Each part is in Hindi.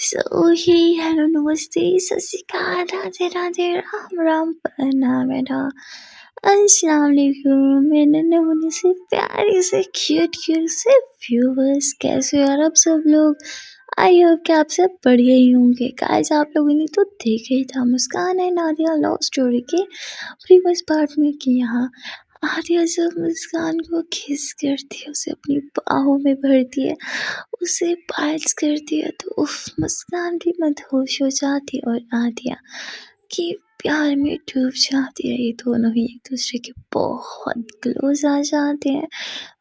सो हे हेलो नमस्ते सत श्री अकाल राधे राधे राम राम प्रणाम एडा अस्सलाम वालेकुम मेरे नन्हे से प्यारे से क्यूट क्यूट से व्यूवर्स कैसे हो यार आप सब लोग। आई होप कि आप सब बढ़िया ही होंगे। गाइस आप लोगों ने तो देखा ही था मुस्कान है नादिया लव स्टोरी के प्रीवियस पार्ट में कि यहाँ आदिया जब मुस्कान को किस करती है उसे अपनी बाहों में भरती है उसे बाइट्स करती है तो उफ मुस्कान भी मदहोश हो जाती है और आदिया कि प्यार में डूब जाती है। ये दोनों ही एक दूसरे के बहुत क्लोज आ जाते हैं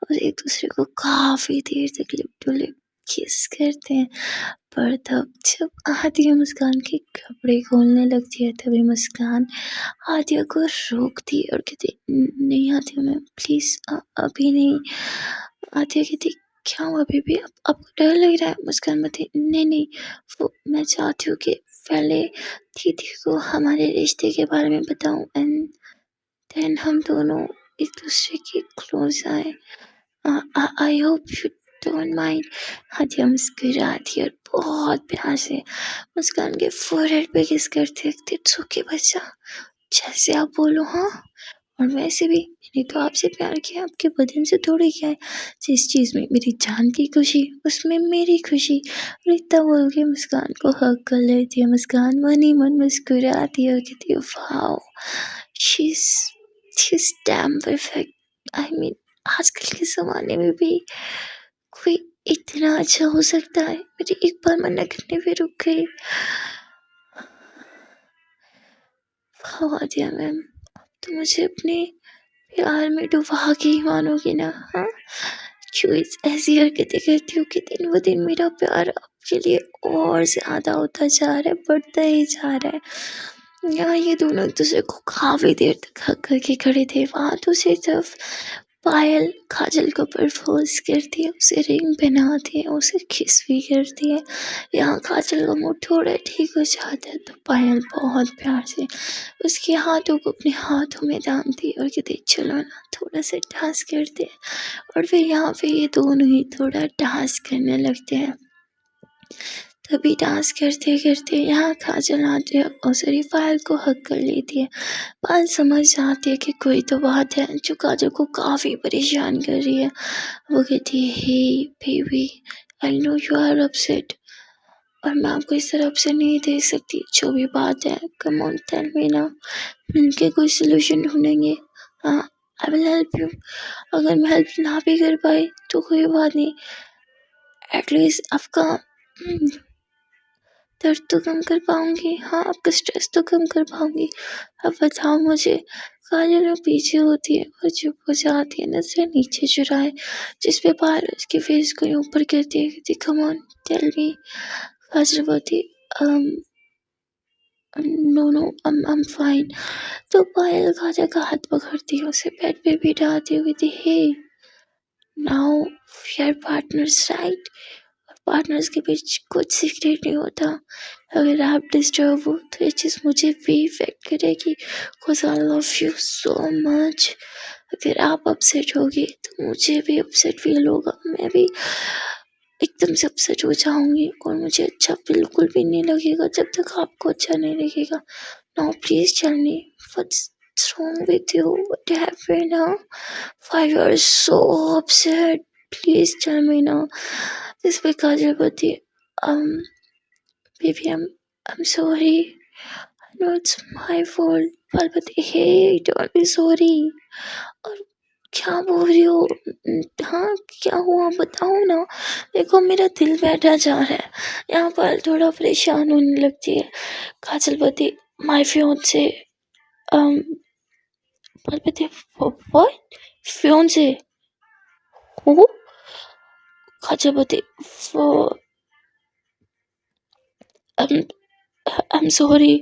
और एक दूसरे को काफ़ी देर तक लिप टू लिप किस करते हैं। पर तब जब आदिया मुस्कान के कपड़े खोलने लगती है तभी मुस्कान आदिया को रोकती है और कहती नहीं आदिया मैम प्लीज़ अभी नहीं। आदिया कहती क्या हुआ बेबी आपको डर लग रहा है। मुस्कान बताती नहीं नहीं वो मैं चाहती हूँ कि पहले दीदी को हमारे रिश्ते के बारे में बताऊं एंड देन हम दोनों एक दूसरे के क्लोज आए। I hope you don't mind. Aadiya मुस्कुराती और बहुत प्यार से मुस्कान के फोरहेड पे किस करते इट्स ओके बच्चा जैसे आप बोलो हाँ। और वैसे भी मैंने तो आपसे प्यार किया आपके बदन से थोड़ी किया है। जिस चीज़ में मेरी जान की खुशी उसमें मेरी खुशी। और इतना बोल के मुस्कान को हक कर लेती है। मुस्कान मन ही मन मुस्कुराती है और कहती है wow she is damn perfect. I mean आजकल के ज़माने में भी कोई इतना अच्छा हो सकता है। मेरी एक बार मना करने पे रुक गई। वाह आदिया मैम तो मुझे अपने प्यार में डुबा के ही मानोगी ना हाँ। क्यों ऐसी हरकतें करती हो कि दिन ब दिन मेरा प्यार आपके लिए और ज़्यादा होता जा रहा है बढ़ता ही जा रहा है। यहाँ ये दोनों एक दूसरे को काफ़ी देर तक हक करके खड़े थे। वहाँ दूसरी तरफ पायल काजल को प्रपोज करती है उसे रिंग पहनाती है उसे किस भी करती है। यहाँ काजल का मूड थोड़ा ठीक हो जाता है तो पायल बहुत प्यार से उसके हाथों को अपने हाथों में थामती है और कहती चलो ना थोड़ा सा डांस करते हैं। और फिर यहाँ पे ये दोनों ही थोड़ा डांस करने लगते हैं। तभी डांस करते करते यहाँ काजल आती है और सॉरी पायल को हक कर लेती है। पायल समझ जाती है कि कोई तो बात है जो काजल को काफ़ी परेशान कर रही है। वो कहती है hey baby I know you are upset और मैं आपको इस तरह अपसेट नहीं देख सकती। जो भी बात है कम ऑन टेल मी ना मिलके कोई सोल्यूशन ढूंढेंगे। हाँ आई विल हेल्प यू। अगर मैं हेल्प ना भी कर पाई तो कोई बात नहीं एटलीस्ट आपका दर्द तो कम कर पाऊंगी। हाँ आपका स्ट्रेस तो कम कर पाऊंगी। अब बताओ मुझे। काजल में पीछे होती है और चुप हो जाती है नजर नीचे चुराए जिस पे पायल उसके फेस को ऊपर करती है कहती कम ऑन टेल मी। काजल बोलती नो नो I'm fine। तो पायल काजल का हाथ पकड़ती है उसे बेड पे बिठाती हुई कहती hey now we are partners right. और पार्टनर्स के बीच कुछ सीक्रेट नहीं होता। अगर आप डिस्टर्ब हो तो ये चीज़ मुझे भी इफेक्ट करेगी because I love you so much. अगर आप अपसेट होगी तो मुझे भी अपसेट फील होगा। मैं भी एकदम से अपसेट हो जाऊंगी और मुझे अच्छा बिल्कुल भी नहीं लगेगा जब तक आपको अच्छा नहीं लगेगा। Now please tell me what's wrong with you? What happened now? Why you are so upset? Please tell me now. This way Kajal Bati, baby I'm sorry. I know it's my fault. Palpati, hey, don't be sorry. और क्या बोल रही हो। हाँ क्या हुआ बताओ ना। देखो मेरा दिल बैठा जा रहा है। यहाँ पर थोड़ा परेशान होने लगती है। काजल बती my fiance Palpati what fiance who। Kajal बती I'm sorry।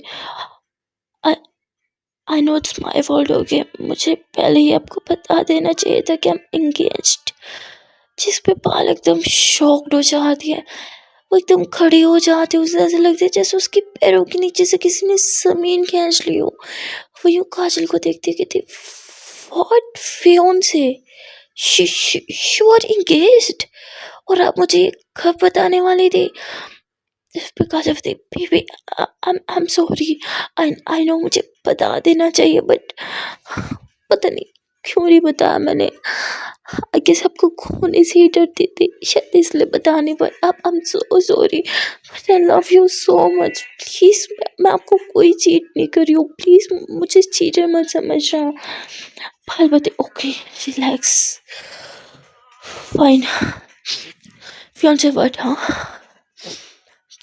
I know it's my fault हो गया। मुझे पहले ही आपको बता देना चाहिए था कि हम इंगेज्ड। जिस पे पाल एकदम शॉक्ड हो जाती है। वो एकदम खड़ी हो जाती है उसे ऐसा लगता है जैसे उसके पैरों के नीचे से किसी ने जमीन खींच ली हो। वो यूं काजल को देखते कहते what fiance you are engaged और आप मुझे कब बताने वाले थे। Because of the baby. I am sorry. I know मुझे बता देना चाहिए, बट पता नहीं क्यों नहीं बताया मैंने। आई गेस आपको खोने से ही डरती थी शायद, इसलिए बताने पर। आप I am so sorry, but I love you so much. Please, मैं आपको कोई चीट नहीं कर रही हूँ, प्लीज़ मुझे चीटर मत समझना। Parvati, okay relax, fine. Fiance word, हाँ?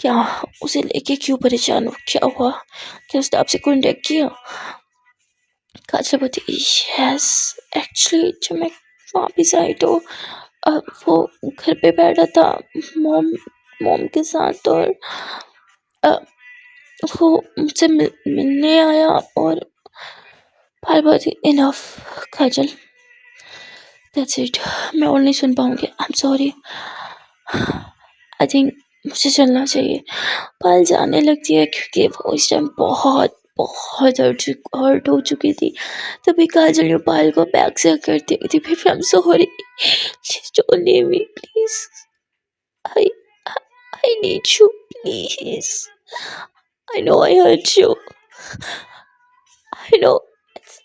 क्या उसे लेके क्यों परेशान हो? क्या हुआ? क्या उसने आपसे कॉन्टेक्ट किया? काजलपति, यस, एक्चुअली जब मैं वापिस आई तो वो घर पे बैठा था मॉम मॉम के साथ, और वो मुझसे मिलने आया। और Parvati, enough Kajal, that's it. मैं और नहीं सुन पाऊंगी, आई एम सॉरी। आई थिंक मुझे चलना चाहिए। पायल जाने लगती है क्योंकि वो इस टाइम बहुत बहुत हर्ट हो चुकी थी। तभी काजल जो पायल को बैग से करती थी, फिर I am sorry, please don't leave me, please. I I need you, please. I know I hurt you, I know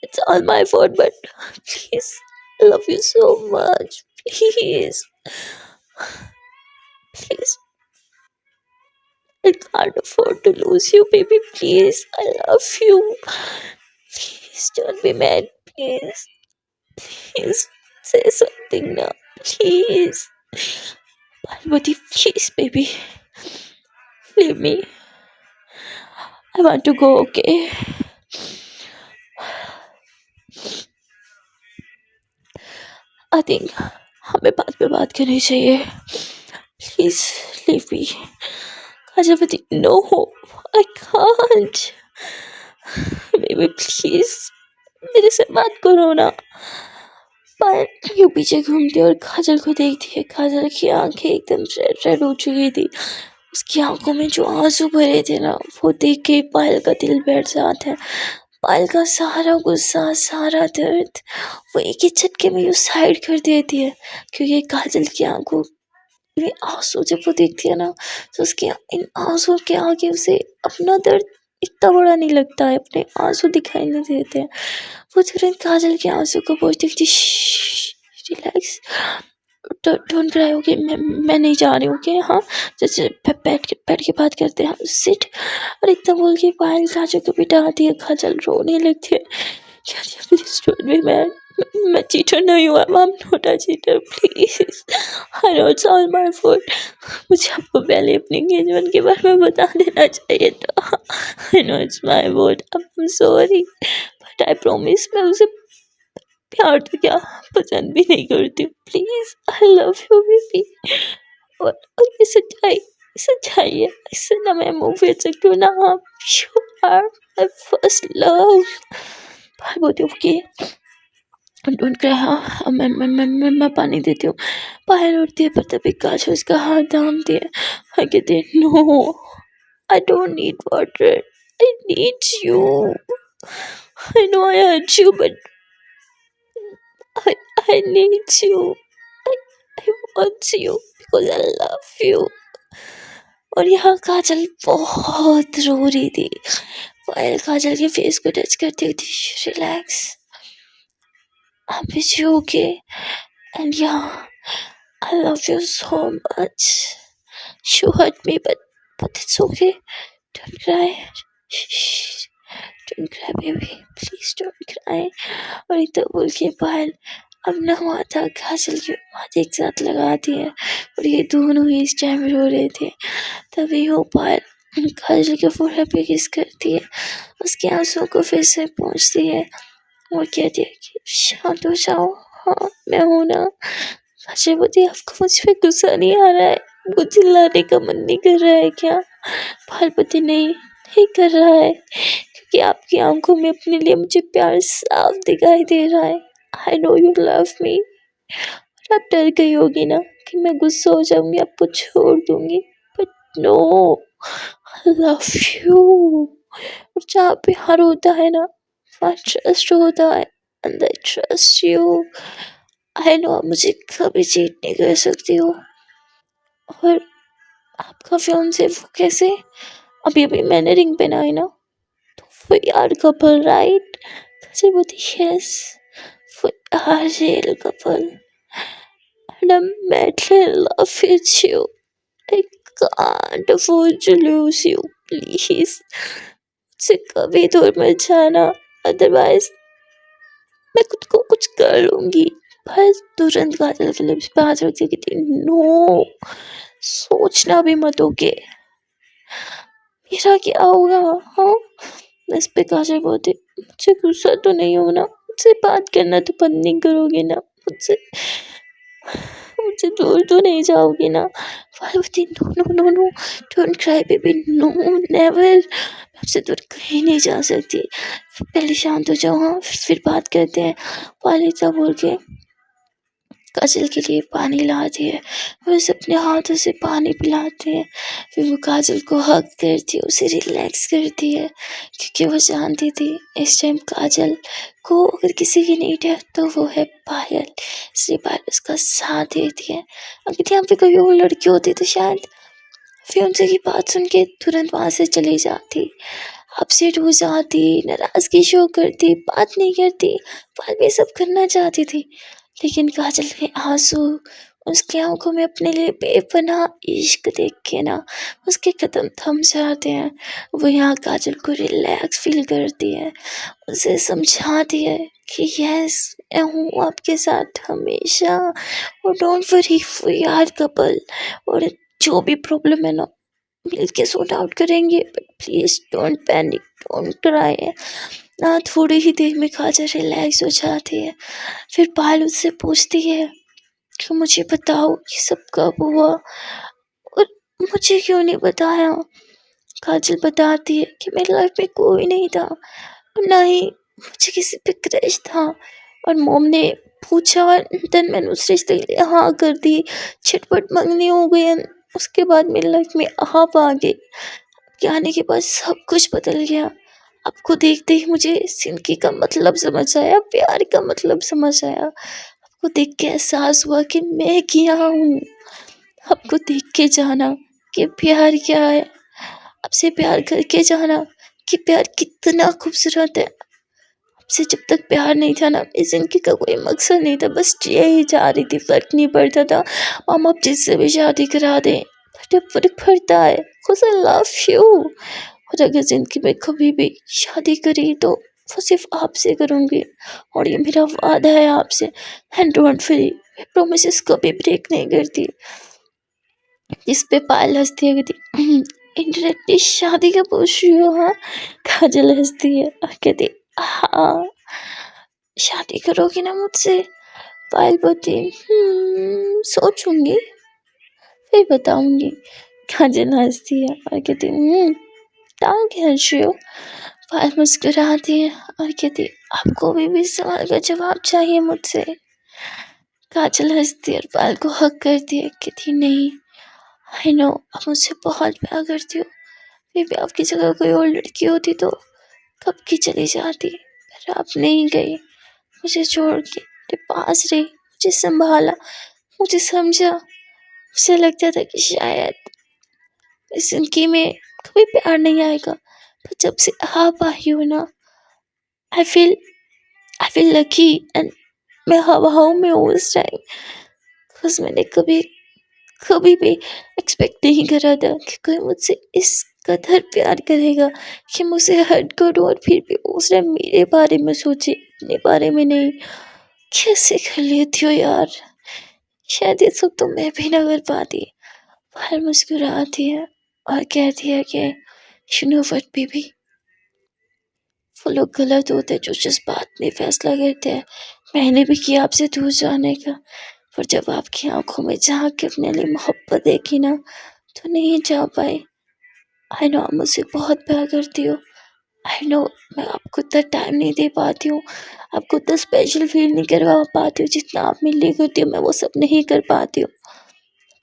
it's all my fault, but please, I love you so much. Please, please, I can't afford to lose you, baby. Please, I love you. Please don't be mad. Please, please say something now. Please, Parvati, please, baby, leave me. I want to go. Okay. I think हमें बात पे बात करनी चाहिए. Please leave me. Kajapati, no, I can't. Baby, please, मेरे से बात करो ना. पर यूं पीछे घूमती और काजल को देखती है. काजल की आंखें एकदम रेड रेड हो चुकी थी. उसकी आंखों में जो आंसू भरे थे ना, वो देख के पायल का दिल बैठ जाता है. पायल का सारा गुस्सा, सारा दर्द वो एक ही झटके में यूं साइड कर देती है, क्योंकि काजल की आंखों में आंसू जब वो देखती है ना, तो उसके इन आंसू के आगे उसे अपना दर्द इतना बड़ा नहीं लगता है, अपने आंसू दिखाई नहीं देते हैं. वो तुरंत काजल के आंसू को पोंछती थी. Relax, don't cry, okay. मैं नहीं जा रही हूँ, ओके. हाँ, जैसे बैठ के बात करते हैं. सिट. और इतना बोल के पायल काजल को बिठाती है. काजल रोने लगती है. Please don't be mad. मैं चीटर नहीं हुआ, I am not a cheater, please. I know it's all my fault. मुझे आपको पहले अपने एंगेजमेंट के बारे में बता देना चाहिए था. आई know it's my fault, I am sorry, but I promise मैं उसे प्यार तो क्या, पसंद भी नहीं करती. Please, I love you baby. और ये सच्चाई है, इससे ना मैं मुंह फेर सकती हूँ ना आप. You are my first love. भाई बोलती हूँ कि डोंट क्राई. हाँ, मैं पानी देती हूँ. बाहर उठती है, पर तभी काजल उसका हाथ थामती है. I कहती है, no, I don't need water, I need you. I know I hurt you, but I need you. I want you because I love you. और यहाँ काजल बहुत रो रही थी. पायल काजल के फेस को टच करती थी. Relax, I'm with you, okay? And yeah, I love you so much. You hurt me, but it's okay. Don't cry. Shh. Don't cry, baby. Please don't cry. और इतना बोल के पायल अपना माथा काजल के माथे एक साथ लगाती है, और ये दोनों ही इस टाइम रो रहे थे. तभी वो पायल काजल के फोrehead पे किस करती है, उसके आंसुओं को फिर से पोंछती है और कहती है कि शांत हो जाओ. हाँ, मैं हूं ना. काजलपति, आपको मुझ पे गुस्सा नहीं आ रहा है? मुझे चिल्लाने का मन नहीं कर रहा है क्या? पार्वती, नहीं कर रहा है, क्योंकि आपकी आंखों में अपने लिए मुझे प्यार साफ दिखाई दे रहा है. आई नो यू लव मी. आप डर गई होगी ना कि मैं गुस्सा हो जाऊंगी, आपको छोड़ दूंगी, but no, I love you. और जहाँ प्यार होता है ना, वहाँ ट्रस्ट होता है, and I trust you. I no आप मुझे कभी चीट नहीं कर सकती हो, और आपका फियांसे वो कैसे? अभी अभी मैंने रिंग पहनाई ना, तो we are couple right? काजल बोलती yes, we are real couple and I'm madly in love with you. I can't afford to lose you. Please, मुझसे कभी दूर मत जाना, अदरवाइज मैं खुद को कुछ कर लूंगी। बस तुरंत काजल के लिप्स पे हाथ रख के कहती नो, सोचना भी मत होगे मेरा क्या होगा। हाँ, इस पे काजल बोलती मुझसे गुस्सा तो नहीं हो ना, मुझसे बात करना तो बंद नहीं करोगे ना, मुझसे मुझसे दूर तो नहीं जाओगी ना। Parvati no no no no, don't cry baby, no never, आपसे दूर कहीं नहीं जा सकती। पहले शांत हो जाओ, हाँ फिर बात करते हैं। वालिदा बोल के काजल के लिए पानी लाती है और उसे अपने हाथों से पानी पिलाती है। फिर वो काजल को हग करती है, उसे रिलैक्स करती है, क्योंकि वो जानती थी इस टाइम काजल को अगर किसी की नीड है तो वो है पायल, इसलिए पायल उसका साथ देती है। अगर यहाँ पे कोई और लड़की होती तो शायद फियांसे की बात सुन के तुरंत वहाँ से चली जाती, अपसेट हो जाती, नाराज़गी शो करती, बात नहीं करती। पायल भी सब करना चाहती थी, लेकिन काजल के आंसू उसकी आंखों में अपने लिए बेपनाह इश्क देख के ना उसके कदम थम जाते हैं। वो यहाँ काजल को रिलैक्स फील करती है, उसे समझाती है कि यस मैं हूँ आपके साथ हमेशा, और don't worry we are couple, और जो भी प्रॉब्लम है ना मिल के सॉर्ट आउट करेंगे, but please don't panic, don't cry. ना थोड़ी ही देर में काजल रिलैक्स हो जाती है। फिर पायल उससे पूछती है कि मुझे बताओ ये सब कब हुआ और मुझे क्यों नहीं बताया। काजल बताती है कि मेरी लाइफ में कोई नहीं था, ना ही मुझे किसी पे क्रश था, और मॉम ने पूछा और देन मैंने उस रिश्ते के लिए हाँ कर दी, झटपट मंगनी हो गई and उसके बाद मेरी लाइफ में आप आ गए। आपके आने के बाद सब कुछ बदल गया। आपको देखते ही मुझे जिंदगी का मतलब समझ आया, प्यार का मतलब समझ आया। आपको देख के एहसास हुआ कि मैं क्या हूँ। आपको देख के जाना कि प्यार क्या है, आपसे प्यार करके जाना कि प्यार कितना खूबसूरत है। आपसे जब तक प्यार नहीं था ना, अपनी जिंदगी का कोई मकसद नहीं था, बस जिए ही जा रही थी, फर्क नहीं पड़ता था हम अब जिससे भी शादी करा दें, बट अब फर्क पड़ता है बिकॉज आई लव यू। और अगर जिंदगी में कभी भी शादी करी तो वो सिर्फ आपसे करूँगी, और ये मेरा वादा है आपसे, एंड डोंट वरी मैं प्रोमिस कभी ब्रेक नहीं करती। इस पे पायल हंसती है, कहती इंडायरेक्टली शादी का पूछ रही हो हाँ। काजल हंसती है और कहती हाँ, शादी करोगी ना मुझसे। पायल बोलती सोचूंगी फिर बताऊंगी। काजल हंसती है और कहती टांग खींच रही हो। पायल मुस्कुराती है और कहती आपको भी सवाल का जवाब चाहिए मुझसे। काजल हंसती है और पायल को हक करती है, कहती नहीं, आई नो आप मुझसे बहुत प्यार करती हो, फिर भी आपकी जगह कोई और लड़की होती तो कब की चली जाती, पर आप नहीं गई, मुझे छोड़ के मेरे पास रही, मुझे संभाला, मुझे समझा। उसे लगता था कि शायद इस जिंदगी में कभी प्यार नहीं आएगा, पर जब से आप आई हो ना, आई फील लकी, एंड मैं हवाओं में हूँ उस टाइम, बिकॉज मैंने कभी भी एक्सपेक्ट नहीं करा था कि कोई मुझसे इस कदर प्यार करेगा कि मुझे हर्ट करूं, और फिर भी उसने मेरे बारे में सोचे, अपने बारे में नहीं। कैसे कर लेती हो यार, शायद ये सब तो मैं भी ना कर पाती। बाहर मुस्कुराती है और कहती है कि यू नो व्हाट बेबी, वो लोग गलत होते हैं जो जिस बात में फैसला करते हैं। मैंने भी किया आपसे दूर जाने का, पर जब आपकी आंखों में झांक के अपने लिए मोहब्बत देखी ना, तो नहीं जा पाई। आई नो आप मुझसे बहुत प्यार करती हो, आई नो मैं आपको इतना टाइम नहीं दे पाती हूँ, आपको इतना स्पेशल फील नहीं करवा पाती हूँ, जितना आप मेरे लिए करती हो मैं वो सब नहीं कर पाती हूँ,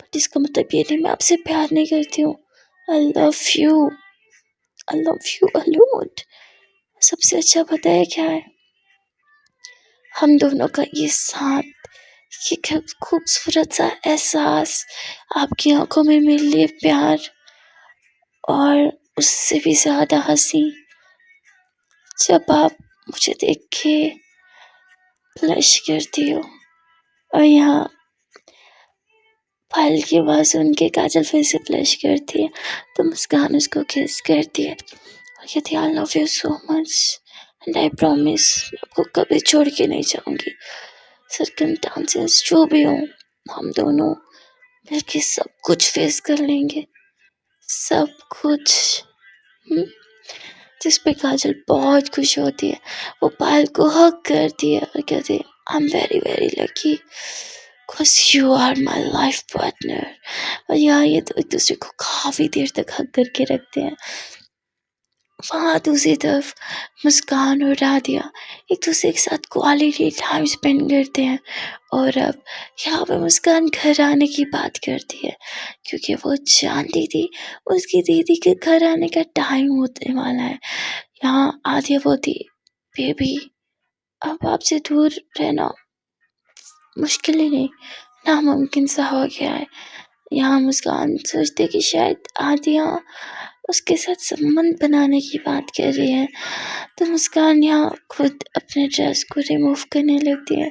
बट इसका मतलब ये नहीं मैं आपसे प्यार नहीं करती हूँ। आई love you, I love you a lot. सबसे अच्छा पता है क्या है, हम दोनों का ये साथ, ये खूबसूरत सा एहसास, आपकी आंखों में मेरे लिए प्यार, और उससे भी ज़्यादा हंसी जब आप मुझे देख के ब्लश करती हो, और यहाँ पायल की आवाज़ सुन के काजल फिर से ब्लश करती है, तो मुस्कान उसको किस करती है और कहती है आई love you so much and I promise मैं आपको कभी छोड़ के नहीं जाऊंगी। सर्कमस्टांसेस जो भी हो, हम दोनों मिलके सब कुछ फेस कर लेंगे, सब कुछ। जिस पे काजल बहुत खुश होती है, वो पायल को हग करती है और कहती है I am very very lucky because you are my life partner. और यहाँ ये तो एक दूसरे को काफ़ी देर तक हग करके रखते हैं। वहाँ दूसरी तरफ मुस्कान और राधिया एक दूसरे के साथ क्वालिटी टाइम स्पेंड करते हैं, और अब यहाँ पे मुस्कान घर आने की बात करती है क्योंकि वो जानती थी उसकी दीदी के घर आने का टाइम होने वाला है। यहाँ आधिया बोलती बेबी अब आपसे दूर रहना मुश्किल ही नहीं, नामुमकिन सा हो गया है। यहाँ मुस्कान सोचते कि शायद आधिया उसके साथ संबंध बनाने की बात कर रही है, तो मुस्कान यहाँ खुद अपने ड्रेस को रिमूव करने लगती है।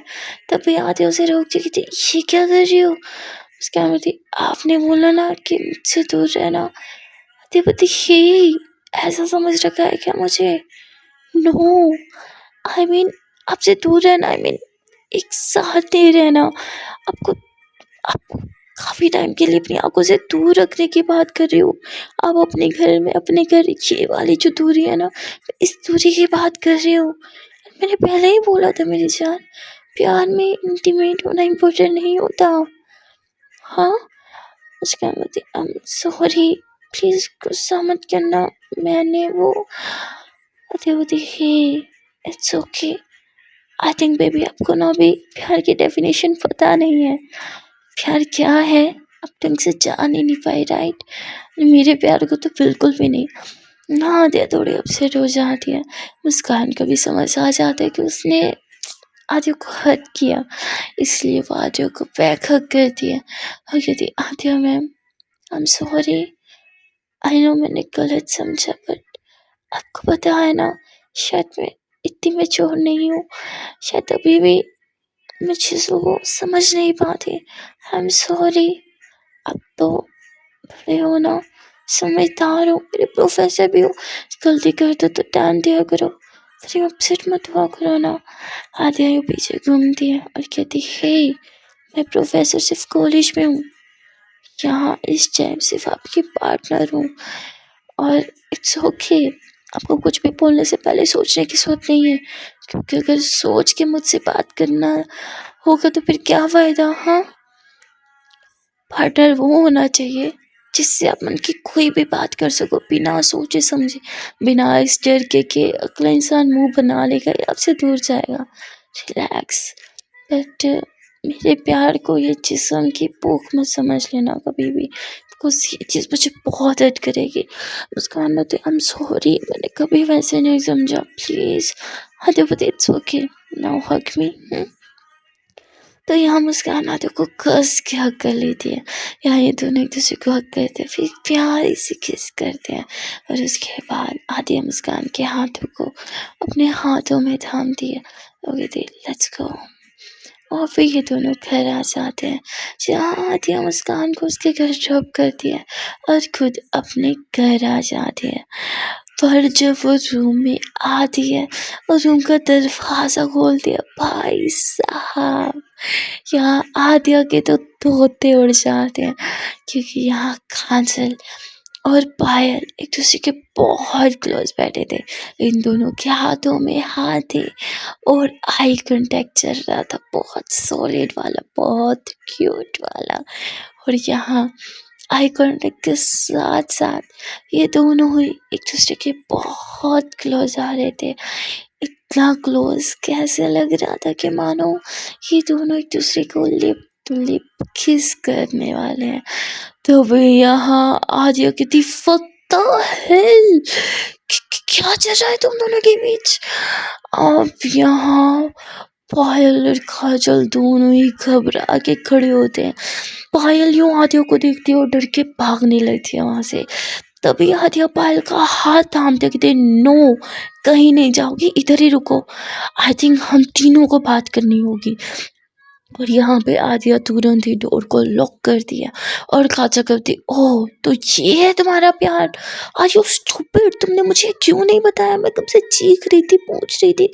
तभी आधिया उसे रोकती कहती ये क्या कर रही हो। मुस्कान बोलती आपने बोला ना कि मुझसे दूर रहना। आधिया बोलती हे ऐसा समझ रखा है क्या मुझे। नो आई मीन आपसे दूर रहना, आई मीन एक साथ नहीं रहना। आपको काफ़ी टाइम के लिए अपनी आंखों से दूर रखने की बात कर रही हूँ। आप अपने घर ये वाली जो दूरी है ना, इस दूरी की बात कर रही हूँ। मैंने पहले ही बोला था मेरी जान, प्यार में इंटीमेट होना इम्पोर्टेंट नहीं होता। हाँ उसके बाद आई एम सॉरी प्लीज़ गुस्सा मत करना, मैंने वो होती हे it's okay. I think baby आपको ना अभी प्यार की डेफिनेशन पता नहीं है। प्यार क्या है अब ढंग से जान ही नहीं पाई, राइट। मेरे प्यार को तो बिल्कुल भी नहीं। हाँ आधिया थोड़ी अपसेट हो जाती है। मुस्कान को भी समझ आ जाता है कि उसने आधिया को हर्ट किया, इसलिए वो आधिया को बैक हग करती है और कहती है Aadhiya ma'am I am sorry, I know मैंने गलत समझा, बट आपको पता है ना शायद मैं इतनी मैच्योर नहीं हूँ, शायद अभी भी मैं चीज़ों को समझ नहीं पाती। आई एम सॉरी। अब तो बड़े हो ना, समझदार हो, मेरे प्रोफेसर भी हो, गलती कर दो तो डांट दिया करो, फिर अपसेट मत हुआ करो ना। आधिया यूँ पीछे घूमती है और कहती हे मैं प्रोफेसर सिर्फ कॉलेज में हूँ, यहाँ इस टाइम सिर्फ आपकी पार्टनर हूँ, और इट्स ओके आपको कुछ भी बोलने से पहले सोचने की जरूरत नहीं है, क्योंकि अगर सोच के मुझसे बात करना होगा तो फिर क्या फ़ायदा। हाँ पार्टनर वो होना चाहिए जिससे आप मन की कोई भी बात कर सको बिना सोचे समझे, बिना इस डर के अगला इंसान मुंह बना लेगा या आपसे दूर जाएगा। रिलैक्स। बट मेरे प्यार को ये जिस्म की भूख मत समझ लेना कभी भी, बिकॉज ये चीज़ मुझे बहुत हर्ट करेगी। मुस्कान बोलती आई एम सॉरी मैंने कभी वैसे नहीं समझा, प्लीज़। आधिया बोलती इट्स ओके नाउ हग मी। तो यहाँ मुस्कान आधिया को कस के हग कर लेती है। यहाँ ये दोनों एक दूसरे को हग करते हैं, फिर प्यारी सी किस करते हैं, और उसके बाद आधिया मुस्कान के हाथों को अपने हाथों में थामती है और कहती है लेट्स गो। और फिर ये दोनों घर आ जाते हैं, जहाँ आधिया मुस्कान को उसके घर ड्रॉप करती है और खुद अपने घर आ जाती है। पर जब वो रूम में आती है और रूम का दरवाज़ा खोलती है, भाई साहब यहाँ आधिया के तो तोते उड़ जाते हैं, क्योंकि यहाँ काजल और पायल एक दूसरे के बहुत क्लोज बैठे थे। इन दोनों के हाथों में हाथ थे और आई कांटेक्ट चल रहा था, बहुत सॉलिड वाला, बहुत क्यूट वाला। और यहाँ आई कांटेक्ट के साथ साथ ये दोनों ही एक दूसरे के बहुत क्लोज आ रहे थे। इतना क्लोज कैसे लग रहा था कि मानो ये दोनों एक दूसरे को लिप टू लिप किस करने वाले हैं। तो भाई यहाँ आधिया कहती फक्ता हेल क्या चल रहा है तुम दोनों के बीच। अब यहाँ पायल और काजल दोनों ही घबरा के खड़े होते हैं। पायल यूं आदित्य को देखती है और डर के भागने लगती है वहां से। तभी आदित्य पायल का हाथ थामते कहते, नो, कहीं नहीं जाओगी, इधर ही रुको। आई थिंक हम तीनों को बात करनी होगी। और यहाँ पे आदित्य तुरंत ही डोर को लॉक कर दिया और काजल कहती, ओह तो ये है तुम्हारा प्यार, आर यू स्टूपिड, तुमने मुझे क्यों नहीं बताया, मैं कब से चीख रही थी, पूछ रही थी।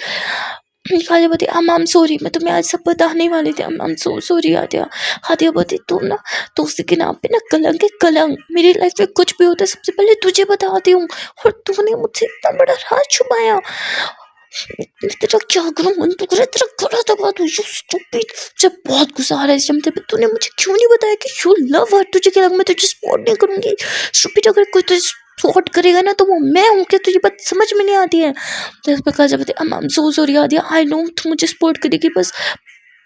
काजल बोलती, आई एम सॉरी, मैं तुम्हें आज सब बताने वाली थी, I am so sorry Aditya. Aditya बोलती, तुम ना दोस्ती के नाम पे ना कलंक है कलंक, मेरी लाइफ में कुछ भी होता है सबसे पहले तुझे बताती हूँ, और तूने मुझसे इतना बड़ा राज छुपाया। मैं तेरा क्या करूं, मन तो करे तेरा गला दबा दूं, यू स्टूपिड। मुझे बहुत गुस्सा आ रहा है इस टाइम पे, तूने मुझे क्यों नहीं बताया कि यू लव हर, तुझे क्या लगा मैं तुझे सपोर्ट नहीं करूंगी। स्टूपिड, अगर कोई तुझे सपोर्ट करेगा ना तो वो मैं हूँ, क्या तुझे बात समझ में नहीं आती है। तो इस प्रकार जब I am so sorry Aditya, I know तू मुझे सपोर्ट करेगी, बस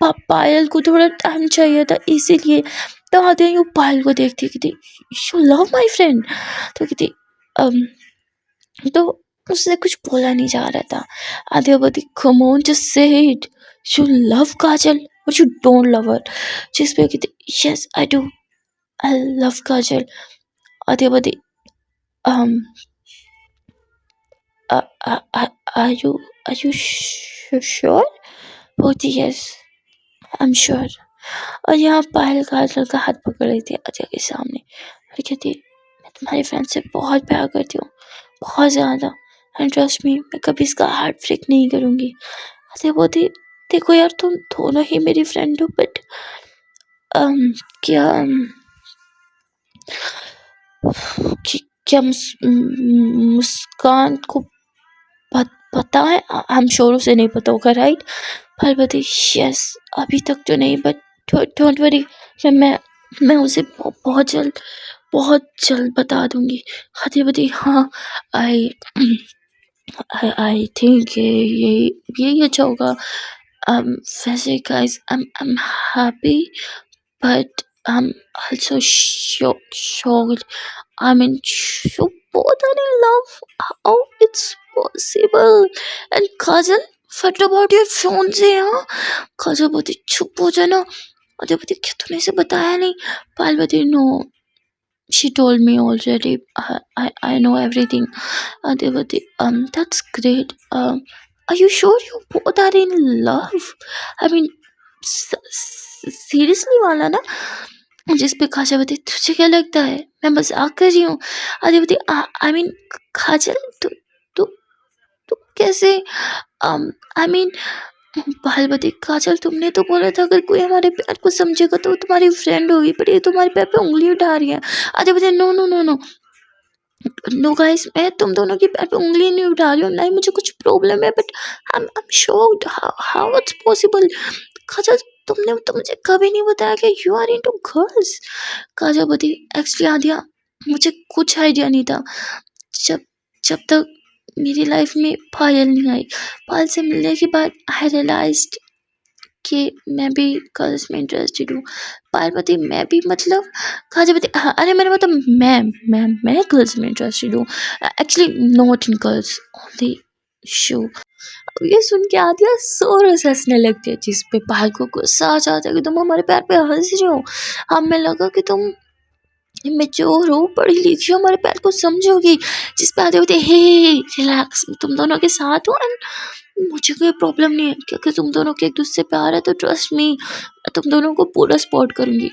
पायल को थोड़ा टाइम चाहिए था इसीलिए। तो आदित्य यूँ पायल को देखती कहती, यू लव माई फ्रेंड। तो कहती तो उसने कुछ बोला नहीं जा रहा था। आदित्य बोलती, come on just say it, you love Kajal और यू डोंट लव हर। जिस पे कहती, yes I do, I love Kajal. Aditya बोलती, um are you sure? बोलती, यस आई एम श्योर। और यहाँ पायल काजल का हाथ पकड़ रही थी आदित्य के सामने और कहती, मैं तुम्हारी फ्रेंड से बहुत प्यार करती हूँ, बहुत ज़्यादा, एंड ट्रस्ट मी, मैं कभी इसका हार्ट ब्रेक नहीं करूँगी। आदित्य बोलती, देखो यार तुम दोनों ही मेरी फ्रेंड हो, बट क्या क्या मुस्कान को पता है? आई एम श्योर उसे नहीं पता होगा, राइट? पार्वती, यस अभी तक तो नहीं, बट डोंट वरी, मैं उसे बहुत जल्द बता दूंगी। आदित्य, हाँ, आई आई थिंक यही अच्छा होगा। वैसे guys, I am happy, but I'm also shocked. I mean, you both are in love. How it's possible? And Kajal, what about your phone से हाँ? काजल बोलती, चुप हो जाना। अजय बोलती, क्या तूने इसे बताया नहीं? पायल बोलती, no, she told me already. I know everything. Ajay बोलती, that's great. Are you sure you both are in love? I mean, seriously वाला ना? जिस पे काजल बोलती, तुझे क्या लगता है मैं मजाक कर रही हूँ? आदित्य बोलती, आई मीन काजल, तू कैसे, आई मीन पार्वती, काजल तुमने तो बोला था अगर कोई हमारे प्यार को समझेगा तो वो तुम्हारी फ्रेंड होगी, पर ये तुम्हारे पैर पे उंगली उठा रही है। आदित्य बोलती, no no no no no guys, मैं तुम दोनों के पैर पे उंगली नहीं उठा रही हूँ, ना ही मुझे कुछ प्रॉब्लम है, but I am shocked, how it's possible. Kajal, तुमने तो मुझे कभी नहीं बताया कि you are into girls. Kajal बोलती, एक्चुअली आदित्य, मुझे कुछ आइडिया नहीं था जब तक मेरी लाइफ में पायल नहीं आई। पायल से मिलने के बाद आई रियलाइज्ड कि मैं भी गर्ल्स में इंटरेस्टेड हूँ। पार्वती, मैं भी मतलब? काजल बोलती, हाँ, अरे मैंने मतलब मैं गर्ल्स में इंटरेस्टेड हूँ, actually not in girls, only show. अब ये सुन के आदित्य जोरों से हंसने लगती है, जिस पे पायल को गुस्सा आ जाता है कि तुम हमारे पैर पे हंस रहे हो, हमें लगा कि तुम मेच्योर हो, पढ़ी लिखी हो, हमारे पैर को समझोगी। जिस पे आदित्य होते, हे रिलैक्स, तुम दोनों के साथ हो एंड मुझे कोई प्रॉब्लम नहीं है, क्योंकि तुम दोनों के एक दूसरे से प्यार है, तो ट्रस्ट मी, मैं तुम दोनों को पूरा सपोर्ट करूंगी।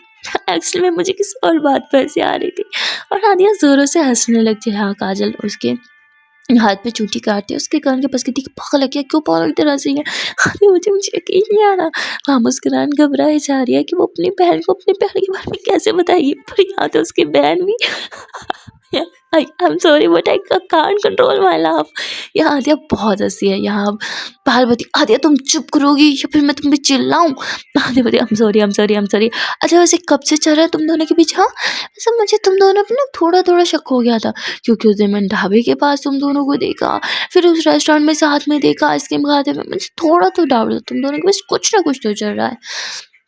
एक्चुअली में मुझे किसी और बात पर हंसी आ रही थी और आदित्य जोरों से हंसने लगती है। हाँ, काजल उसके हाथ पे चूटी काटती है, उसके कान के पास कहती, पागल है क्या, क्यों पागल की तरह से है? अरे मुझे यकीन नहीं आ रहा। हाँ, मुस्कुरान घबराए जा रही है कि वो अपनी बहन को अपने प्यार के बारे में कैसे बताएगी, पर यहाँ तो उसकी बहन भी आई am sorry but I can't control my laugh. यहाँ आदित्य बहुत हंसी है। यहाँ पार्वती, आदित्य तुम चुप करोगी या फिर मैं तुम पे चिल्लाऊं? आदित्य बोलती, आई एम सॉरी। अच्छा, वैसे कब से चल रहा है तुम दोनों के बीच? हाँ, वैसे मुझे तुम दोनों पे ना थोड़ा शक हो गया था, क्योंकि उस दिन मैंने ढाबे के पास तुम दोनों को देखा, फिर उस रेस्टोरेंट में साथ में देखा आइसक्रीम खाते हुए, मुझे थोड़ा तो डाउट था तुम दोनों के बीच कुछ ना कुछ तो चल रहा है।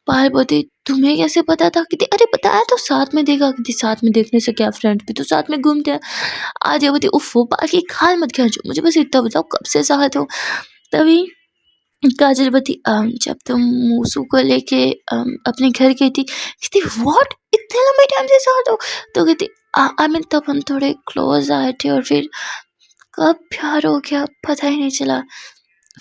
पार्वती, तुम्हें कैसे पता था? कि अरे बताया तो, साथ में देखा। कि साथ में देखने से क्या, फ्रेंड्स भी तो साथ में घूमते हैं। आदित्य बोलती, उफ, बाकी खाल मत खींचो, मुझे बस इतना बताओ कब से साथ हो? तभी काजलवती जब तुम मूसू को लेके अपने घर गई थी, कहती व्हाट इतने लंबे टाइम से साथ हो? तो कहती आई मीन तब हम थोड़े क्लोज आए थे और फिर कब प्यार हो गया पता ही नहीं चला।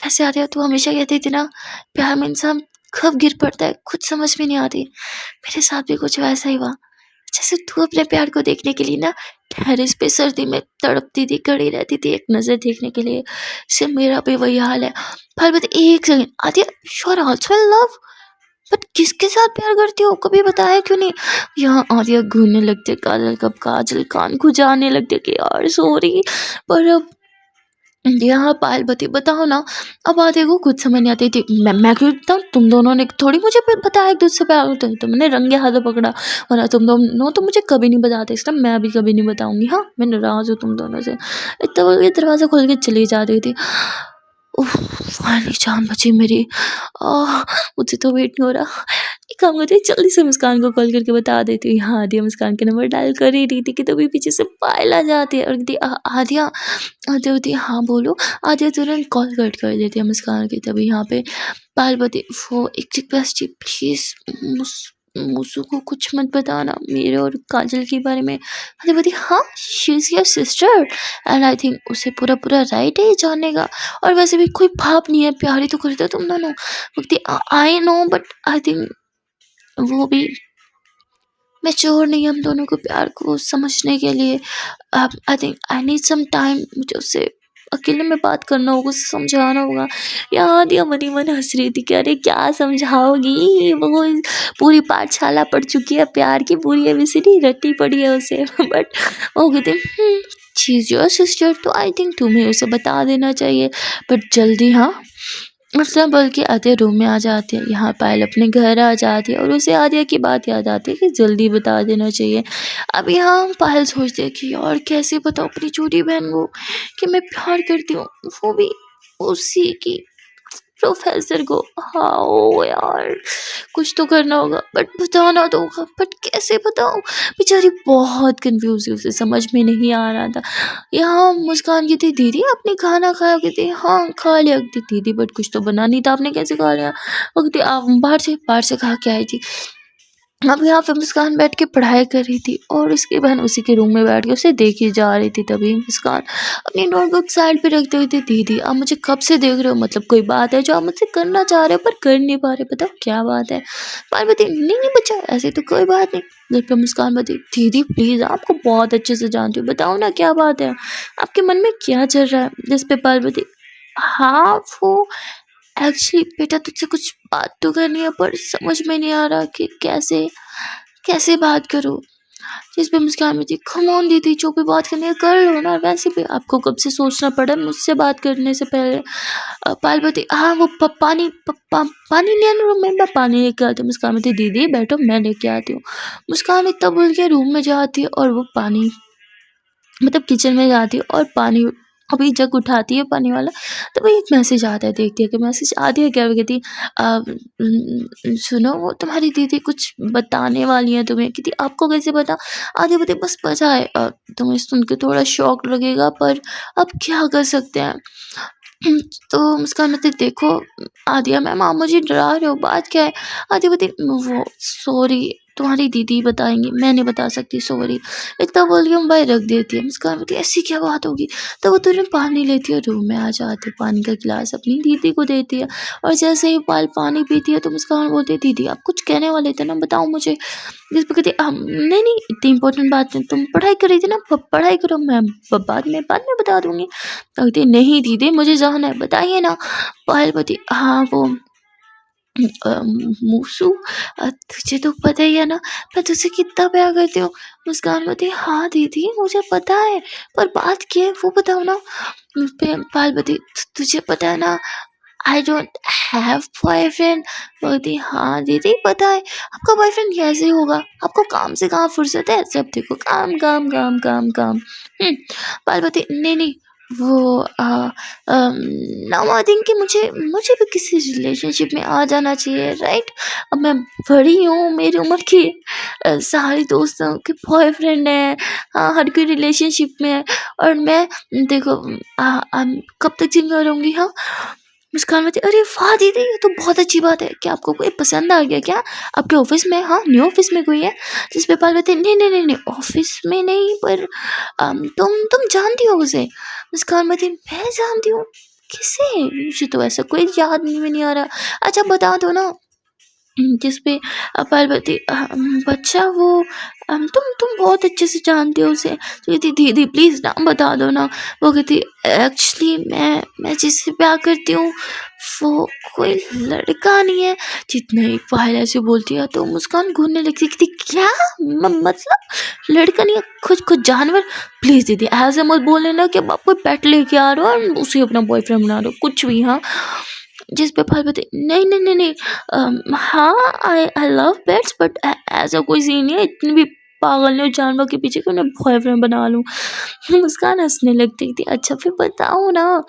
वैसे आर्या तू हमेशा कहती थी ना प्यार में इंसान कब गिर पड़ता है कुछ समझ में नहीं आती। मेरे साथ भी कुछ वैसा ही हुआ। जैसे तू अपने प्यार को देखने के लिए ना टेरेस पे सर्दी में तड़पती थी, खड़ी रहती थी एक नजर देखने के लिए। सिर्फ मेरा भी वही हाल है। पर बस एक second Aadya, you are also in love? But किसके साथ प्यार करती हो कभी बताया क्यों नहीं? यहाँ आद्या घूरने लगते काजल, कब काजल कान खुजाने लगते कि यार सॉरी। पर अब यहाँ पायलवती बताओ ना, अब आधे को कुछ समझ नहीं आती थी। मैं क्यों बताऊँ? तुम दोनों ने थोड़ी मुझे बताया एक दूसरे से प्यार करते हो, तुमने रंगे हाथों पकड़ा, वरना तुम दोनों तो मुझे कभी नहीं बताते, इसलिए मैं भी कभी नहीं बताऊंगी। हाँ मैं नाराज हूँ तुम दोनों से। इतना बोल के दरवाजा खोल के चली जा रही थी। उफ, फाइनली जान बची मेरी। मुझे तो वेट नहीं हो रहा। एक काम करती जल्दी से मुस्कान को कॉल करके बता देती हूँ। हाँ आदिया मुस्कान के नंबर डायल कर ही रही थी कि तभी पीछे से पायल आ जाती है और कहती आदिया। आदिया होती है हाँ बोलो। आदिया तुरंत कॉल कट कर देती है मुस्कान की। तभी यहाँ पे पायलवती वो एक रिक्वेस्ट थी प्लीज मूसू को कुछ मत बताना मेरे और काजल के बारे में। पायलवती हाँ she is your sister and I think उसे पूरा पूरा राइट है ये जानने का। और वैसे भी कोई पाप नहीं है, प्यार ही तो करते हो तुम दोनों। बोलती I know but I think वो भी मैच्योर नहीं है हम दोनों को प्यार को समझने के लिए। I think I need some time, मुझे उससे अकेले में बात करना होगा, उसे समझाना होगा। यहाँ दिया मनी मन हंस रही थी कि अरे क्या समझाओगी, वो पूरी पाठशाला पढ़ चुकी है प्यार की, पूरी एबीसीडी रटी पड़ी है उसे। बट वो कहते शी इज योर सिस्टर तो आई थिंक तुम्हें उसे बता देना चाहिए बट जल्दी। हाँ मतलब बल्कि आधे रूम में आ जाती है। यहाँ पायल अपने घर आ जाती है और उसे आर्या की बात याद आती है कि जल्दी बता देना चाहिए। अब यहाँ पायल सोचती है कि यार कैसे बताऊँ अपनी छोटी बहन को कि मैं प्यार करती हूँ, वो भी उसी की प्रोफेसर को। हाँ ओ यार कुछ तो करना होगा बट बताना तो होगा, बट कैसे बताऊँ? बेचारी बहुत कंफ्यूज है, उसे समझ में नहीं आ रहा था। यहाँ मुस्कान कहती दीदी आपने खाना खाया? कहती हाँ खा लिया। कहती दीदी बट कुछ तो बना नहीं था, आपने कैसे खा लिया? वो कहती आप बाहर से खा के आई थी। अब यहाँ पे मुस्कान बैठ के पढ़ाई कर रही थी और उसकी बहन उसी के रूम में बैठ के उसे देखी जा रही थी। तभी मुस्कान अपनी नोटबुक साइड पे रखते हुए थी दीदी आप मुझे कब से देख रहे हो, मतलब कोई बात है जो आप मुझसे करना चाह रहे हो पर कर नहीं पा रहे, बताओ क्या बात है? पार्वती नहीं नहीं बच्चा ऐसे तो कोई बात नहीं। जब पे मुस्कान बती दीदी प्लीज आपको बहुत अच्छे से जानती हूँ, बताओ ना क्या बात है, आपके मन में क्या चल रहा है? जिस पे पार्वती हाँ वो एक्चुअली बेटा तुझसे कुछ बात तो करनी है पर समझ में नहीं आ रहा कि कैसे कैसे बात करूँ। जिस पे मुस्कान में थी कम ऑन दीदी जो भी बात करनी है कर लो ना, वैसे भी आपको कब से सोचना पड़ा मुझसे बात करने से पहले। पार्वती हाँ वो पानी ले आना रूम में, मैं पानी लेके आती हूँ। मुस्कान में थी दीदी बैठो मैं लेके आती हूँ। मुस्कान इतना बोल के रूम में जाती है और वो पानी मतलब किचन में जाती है और पानी अभी जग उठाती है पानी वाला। तो भाई एक मैसेज आता है, देखती है कि मैसेज आती है क्या? वो कहती सुनो वो तुम्हारी दीदी कुछ बताने वाली है तुम्हें। कहती आपको कैसे पता? आधे बते बस पता है। तुम्हें सुन के थोड़ा शॉक लगेगा पर अब क्या कर सकते हैं। तो मुस्कान मतलब देखो आदिया मैम आप मुझे डरा रहे हो, बात क्या है? आदिया बती वो सॉरी तुम्हारी दीदी बताएंगी मैं नहीं बता सकती सॉरी। इतना बोल के मोबाइल रख देती है। मुस्कान बोलती है ऐसी क्या बात होगी? तो वो तुरंत पानी लेती है रूम में आ जाती है, पानी का गिलास अपनी दीदी को देती है। और जैसे ही पाल पानी पीती है तो मुस्कान बोलती है दीदी आप कुछ कहने वाले थे ना बताओ मुझे। जिस पर कहती नहीं नहीं इतनी इंपॉर्टेंट बात नहीं, तुम पढ़ाई कर रही थी ना पढ़ाई करो मैं बाद में बता दूंगी। तो कहती नहीं दीदी मुझे जाना है बताइए ना। पायल बोलती हाँ वो मूसू तुझे तो पता ही है ना मैं तुझसे कितना प्यार करती हूँ। मुस्कान बोलती हाँ दीदी मुझे पता है पर बात क्या है वो बताओ ना। पायल बोलती तुझे पता है ना आई डोंट हैव बॉयफ्रेंड। बोलती हाँ दीदी पता है, आपका बॉयफ्रेंड कैसे होगा, आपको काम से कहाँ फुर्सत है, सब देखो काम काम काम काम काम। पार्वती नहीं नहीं वो नाउ आई थिंक कि मुझे मुझे भी किसी रिलेशनशिप में आ जाना चाहिए राइट। अब मैं बड़ी हूँ, मेरी उम्र की सारी दोस्तों के बॉयफ्रेंड है। हाँ हर कोई रिलेशनशिप में है और मैं देखो कब तक जिंदा रहूँगी। हाँ मुस्कान बोलती अरे वाह दीदी ये तो बहुत अच्छी बात है, क्या आपको कोई पसंद आ गया क्या आपके ऑफिस में? हाँ न्यू ऑफिस में कोई है? जिस पे पाल बोलते नहीं नहीं नहीं नहीं ऑफिस में नहीं, पर तुम जानती हो उसे? मुस्कान बोलती मैं जानती हूँ किसे? मुझे तो ऐसा कोई याद नहीं आ रहा, अच्छा बता दो ना। जिस पे पार्वती बच्चा वो तुम बहुत अच्छे से जानते हो उसे। तो कहती दीदी प्लीज़ नाम बता दो ना। वो कहती एक्चुअली मैं जिससे प्यार करती हूँ वो कोई लड़का नहीं है। जितना एक पायल ऐसे बोलती है तो मुस्कान घूरने लगती, कहती क्या मतलब लड़का नहीं है, खुद खुद जानवर। प्लीज़ दीदी ऐसे मत बोलने ना कि आप कोई पेट लेके आ रहे हो और उसे अपना बॉयफ्रेंड बना रहे हो कुछ भी। हाँ जिस पे पार्वती नहीं नहीं नहीं नहीं हाँ आई लव पेट्स बट ऐसा कोई सीन नहीं है, इतनी भी पागल नहीं हो जानवर के पीछे कि उन्हें बॉयफ्रेंड बना लूँ। मुस्कान हंसने लगती थी अच्छा फिर बताओ ना।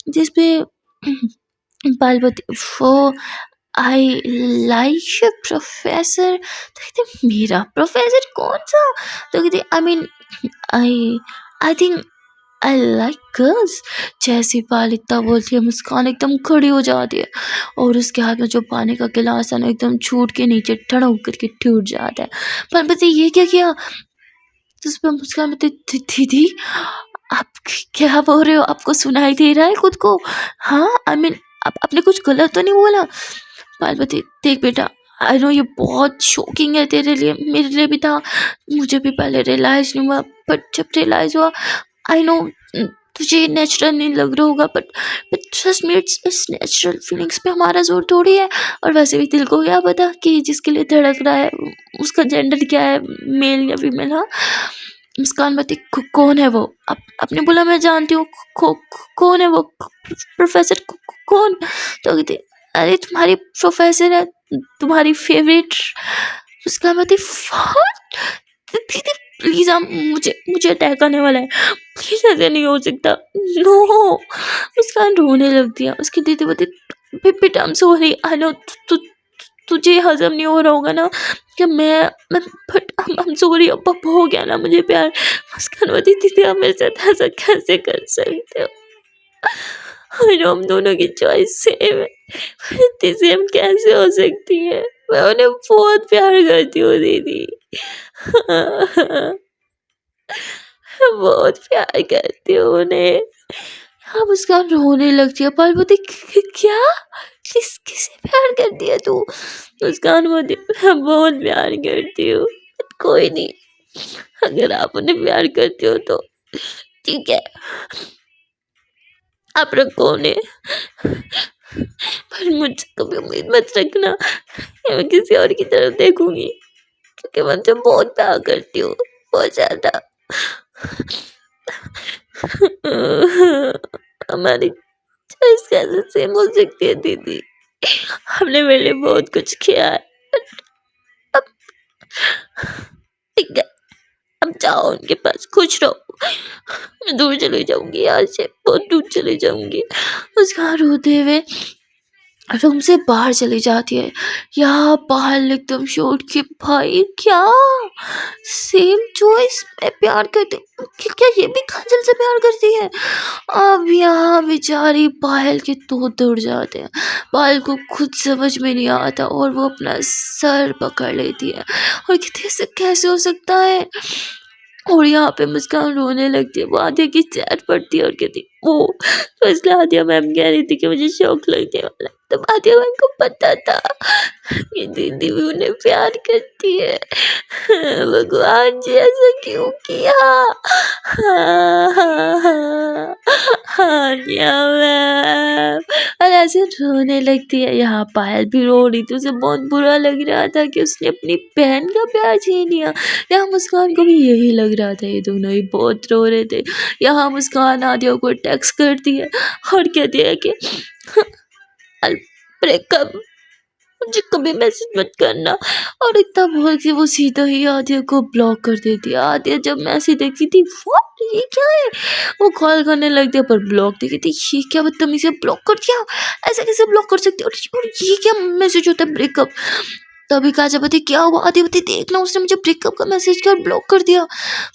जिस पे पार्वती वो आई लाइक योर प्रोफेसर। तो कहते मेरा प्रोफेसर कौन सा? तो कहते I mean I I think I like girls. जैसी पाल इतना बोलती है मुस्कान एकदम खड़ी हो जाती है और उसके हाथ में जो पानी का गिलास है ना एकदम छूट के नीचे टड़क करके टूट जाता है। पर बता ये क्या किया? तो उस पर मुस्कान बताती दीदी आप क्या बोल रहे हो, आपको सुनाई दे रहा है खुद को? हाँ आई मीन आपने कुछ गलत तो नहीं बोला? पार्वती देख बेटा आई नो ये बहुत शॉकिंग है तेरे लिए, मेरे लिए भी था, मुझे भी पहले रियलाइज नहीं हुआ बट जब रियलाइज हुआ आई नो तुझे नेचुरल नहीं लग रहा होगा but trust me it's natural. Feelings पे हमारा जोर थोड़ी है, और वैसे भी दिल को क्या पता कि जिसके लिए धड़क रहा है उसका जेंडर क्या है, मेल या फीमेल। हाँ मुस्कान बती कौन है वो? आपने बोला मैं जानती हूँ, कौन है वो प्रोफेसर कौन? तो कहती अरे तुम्हारी प्रोफेसर है, तुम्हारी फेवरेट। मुस्कान बती दीदी प्लीज आप मुझे अटैक आने वाला है, प्लीज ऐसे नहीं हो सकता नो। मुस्कान रोने लगती है। उसकी दीदी बोलती बेटा आई एम सॉरी आई नो तुझे हजम नहीं हो रहा होगा ना कि मैं बट आई एम सॉरी अब हो गया ना मुझे प्यार। मुस्कान बोलती दीदी आप मेरे साथ ऐसा कैसे कर सकते हो? आई नो हम दोनों की चॉइस सेम है, इतनी सेम कैसे हो सकती है? मैं उन्हें बहुत प्यार करती हूँ दीदी बहुत प्यार करती हूँ उन्हें। हाँ मुस्कान रोने लगती है। पार्वती क्या किसे प्यार करती है तू? मुस्कान बोलती मैं बहुत प्यार करती हूँ। कोई नहीं अगर आप उन्हें प्यार करती हो तो ठीक है आप रखो उन्हें, पर मुझसे कभी उम्मीद मत रखना कि मैं किसी और की तरफ देखूंगी, क्योंकि मैं तुझे बहुत प्यार करती हूँ बहुत ज्यादा। हमारी चॉइस कैसे सेम हो सकती है दीदी? हमने मेरे लिए बहुत कुछ किया है, अब ठीक है अब जाओ उनके पास खुश रहो, मैं दूर चली जाऊंगी यहाँ से, बहुत दूर चली जाऊंगी। उसका रोते हुए रूम से बाहर चली जाती है। यहाँ बाहर एकदम शोर के भाई क्या सेम चॉइस मैं प्यार करती हूँ, क्या ये भी काजल से प्यार करती है? अब यहाँ बेचारी पायल के तो दौड़ जाते हैं। पायल को खुद समझ में नहीं आता और वो अपना सर पकड़ लेती है और कहती है ऐसे कैसे हो सकता है? और यहाँ पे मुस्कान रोने लगती है। वो आदिया की चैट पड़ती है और कहती वो तो इसलिए आदिया मैम कह रही थी कि मुझे शौक लगने वाला है, तब आदिया मैम को पता था कि दीदी भी उन्हें प्यार करती है। भगवान जी ऐसा क्यों किया? आदिया मैम और ऐसे रोने लगती है। यहाँ पायल भी रो रही थी, उसे बहुत बुरा लग रहा था कि उसने अपनी बहन का प्यार छीन लिया। यहाँ मुस्कान को भी यही लग रहा था, ये दोनों ही बहुत रो रहे थे। यहाँ मुस्कान आदिया को टेक्स्ट करती है और कहती है कि ब्रेकअप मुझे कभी मैसेज मत करना, और इतना बोल के वो सीधा ही आदिया को ब्लॉक कर देती है। आदिया जब मैसेज देखती थी व्हाट ये क्या है, वो कॉल करने लगती है पर ब्लॉक देखी थी, ये क्या बदतमीजी से ब्लॉक कर दिया, ऐसे कैसे ब्लॉक कर सकती है? और ये क्या मैसेज होता है ब्रेकअप? तभी काजापति क्या हुआ, आदित्य देखना उसने मुझे ब्रेकअप का मैसेज किया और ब्लॉक कर दिया।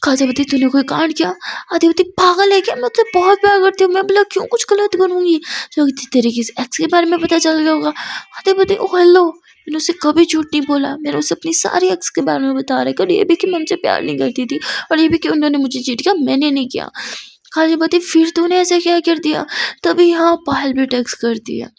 काजापति तूने कोई कांड किया? आदित्य पागल है क्या, मैं तुझे बहुत प्यार करती हूँ, मैं भला क्यों कुछ गलत करूंगी? जो तेरे किसी एक्स के बारे में पता चल गया होगा। आदित्य ओ हेलो, मैंने उसे कभी झूठ नहीं बोला, मैंने उसे अपनी सारी एक्स के बारे में बता रखा, और ये भी कि मैं उनसे प्यार नहीं करती थी, और ये भी कि उन्होंने मुझे चीट किया, मैंने नहीं किया। काजापति फिर तूने ऐसा क्या कर दिया? तभी यहाँ पायल भी टेक्स्ट कर दिया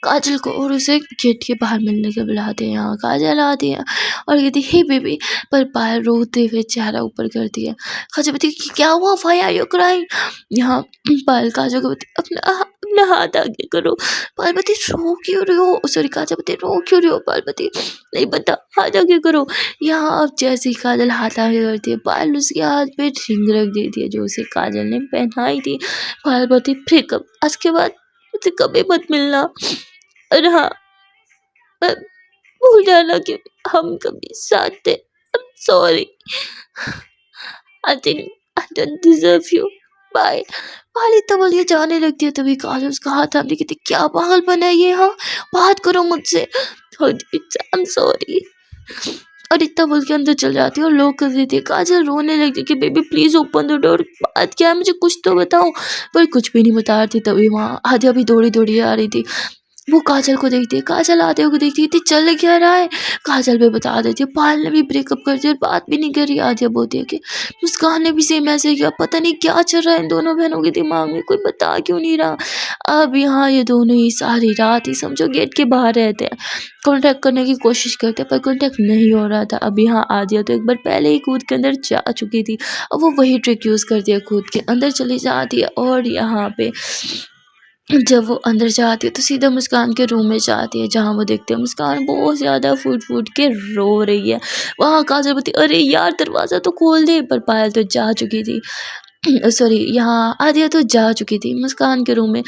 काजल को और उसे गेट के बाहर मिलने के बुलाते हैं। यहाँ काजल आती है और कहती हे बेबी, पर पायल रोते हुए चेहरा ऊपर कर दिया। काजल कहती क्या हुआ, व्हाई आर यू क्राइंग? यहाँ पायल काजल को कहती अपना हाथ आगे करो। पार्वती रो क्यों रही हो, सॉरी काजल रो क्यों रही हो? पार्वती नहीं पता, हाथ आगे करो। यहाँ अब जैसे ही काजल हाथ आगे करती है, पायल उसके हाथ पे रिंग रख देती है जो उसे काजल ने पहनाई थी। पार्वती ब्रेकअप, आज के बाद मुझसे कभी मत मिलना, और हाँ भूल जाना कि हम कभी साथ थे। I'm sorry. I think I don't deserve you. Bye. पाली तब ये जाने लगती है, तभी काजल उसका हाथ थामती कहती क्या पागलपन है ये, हाँ बात करो मुझसे। I'm sorry. और इतना बोल के अंदर चल जाती है और लॉक कर देती है। काजल रोने लगती है कि baby please open the door, बात क्या है मुझे कुछ तो बताओ। पर कुछ भी नहीं बता रही थी। तभी वहाँ आद्या भी दौड़ी दौड़ी आ रही थी, वो काजल को देखती है, काजल आद्या को देखती है, चल क्या रहा है? काजल भी बता देती है पायल ने भी ब्रेकअप कर दिया, बात भी नहीं करी। आद्या बोलती है कि मुस्कान ने भी सेम ऐसे किया, पता नहीं क्या चल रहा है इन दोनों बहनों के दिमाग में, कोई बता क्यों नहीं रहा। अब यहाँ ये दोनों ही सारी रात ही समझो गेट के बाहर रहते हैं, कॉन्टैक्ट करने की कोशिश करते हैं पर कॉन्टैक्ट नहीं हो रहा था। अब यहाँ आद्या तो एक बार पहले ही कूद के अंदर जा चुकी थी, अब वो वही ट्रिक यूज़ करती है, कूद के अंदर चली जाती है। और यहाँ पे जब वो अंदर जाती है तो सीधा मुस्कान के रूम में जाती है, जहाँ वो देखते हैं मुस्कान बहुत ज़्यादा फूट फूट के रो रही है। वहाँ काजल बोलती अरे यार दरवाज़ा तो खोल दे, पर पायल तो जा चुकी थी। सॉरी यहाँ आद्या तो जा चुकी थी मुस्कान के रूम में।